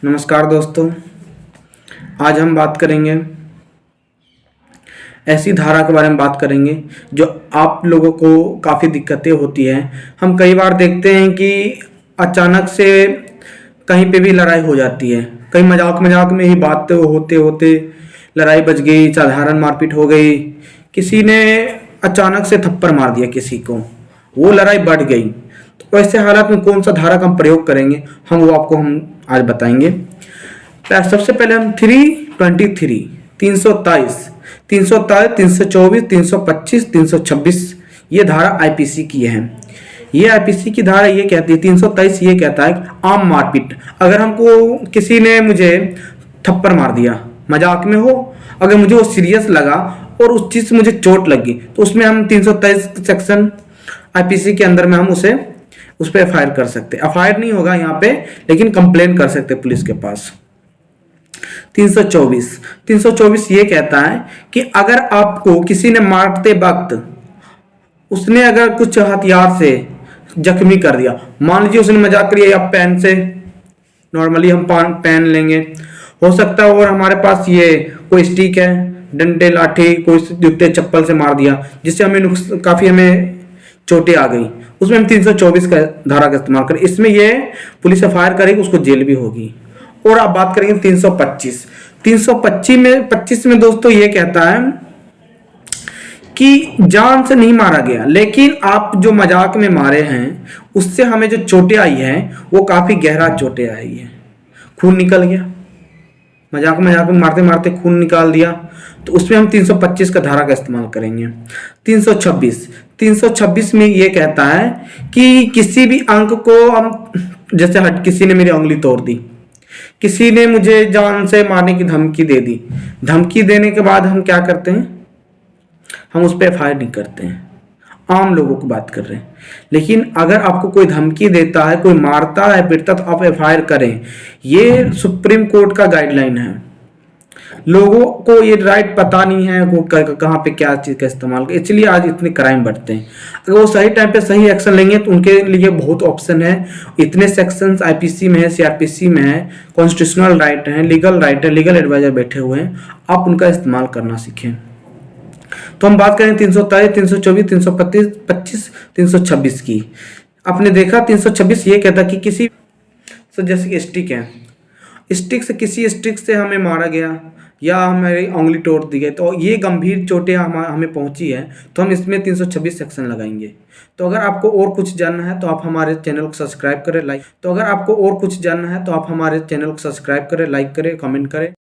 नमस्कार दोस्तों, आज हम बात करेंगे ऐसी धारा के बारे में बात करेंगे जो आप लोगों को काफ़ी दिक्कतें होती हैं। हम कई बार देखते हैं कि अचानक से कहीं पे भी लड़ाई हो जाती है, कहीं मजाक मजाक में ही बात होते होते लड़ाई बच गई, साधारण मारपीट हो गई, किसी ने अचानक से थप्पड़ मार दिया किसी को, वो लड़ाई बढ़ गई। तो ऐसे हालात में कौन सा धारा का हम प्रयोग करेंगे, हम आज बताएंगे। सबसे पहले हम 323 323 324 325 326 ये धारा आईपीसी की है। ये आईपीसी की धारा ये कहती है, 323 ये कहता है आम मारपीट। अगर हमको किसी ने मुझे थप्पड़ मार दिया, मजाक में हो, अगर मुझे वो सीरियस लगा और उस चीज से मुझे चोट लगी, तो उसमें हम 323 सेक्शन आईपीसी के अंदर में हम उस पर एफआईआर कर सकते हैं। एफआईआर नहीं होगा यहाँ पे, लेकिन कंप्लेन कर सकते पुलिस के पास। 324 ये कहता है कि अगर आपको किसी ने मारते वक्त उसने अगर कुछ हथियार से जख्मी कर दिया, मान लीजिए उसने मजाक करिए या पेन से, नॉर्मली हम पेन लेंगे, हो सकता है और हमारे पास ये कोई स्टिक है, डंडे लाठी, कोई जूते चप्पल से मार दिया जिससे हमें चोटें आ गई, उसमें हम 324 का धारा का इस्तेमाल करें। इसमें ये पुलिस एफआईआर करेगी, उसको जेल भी होगी। और आप बात करेंगे 325 में दोस्तों ये कहता है कि जान से नहीं मारा गया, लेकिन आप जो मजाक में मारे हैं उससे हमें जो चोटें आई हैं वो काफी गहरा चोटें आई है, खून निकल गया, मजाक में मारते मारते खून निकाल दिया, तो उसमें हम 325 का धारा का इस्तेमाल करेंगे। 326 में ये कहता है कि किसी भी अंग को हम, जैसे किसी ने मेरी उंगली तोड़ दी, किसी ने मुझे जान से मारने की धमकी दे दी, धमकी देने के बाद हम क्या करते हैं, हम उस पर एफआईआर नहीं करते हैं, आम लोगों की बात कर रहे हैं। लेकिन अगर आपको कोई धमकी देता है, कोई मारता है, पीटता, तो आप एफआईआर करें। ये सुप्रीम कोर्ट का गाइडलाइन है। लोगों को ये राइट पता नहीं है वो कहाँ पे क्या चीज का इस्तेमाल, इसलिए आज इतने क्राइम बढ़ते हैं। अगर वो सही टाइम पे सही एक्शन लेंगे तो उनके लिए बहुत ऑप्शन है। इतने सेक्शंस आईपीसी में है, सीआरपीसी में है, कॉन्स्टिट्यूशनल राइट है, लीगल एडवाइजर बैठे हुए हैं, आप उनका इस्तेमाल करना सीखें। तो हम बात करें 323 324 325 326 की। आपने देखा 326 ये कहता कि किसी, जैसे कि स्टिक है, किसी स्टिक से हमें मारा गया या हमारी उंगली तोड़ दी गई, तो ये गंभीर चोटें हमें पहुंची है, तो हम इसमें 326 सेक्शन लगाएंगे। तो अगर आपको और कुछ जानना है तो आप हमारे चैनल को सब्सक्राइब करें, लाइक करें, कमेंट करें।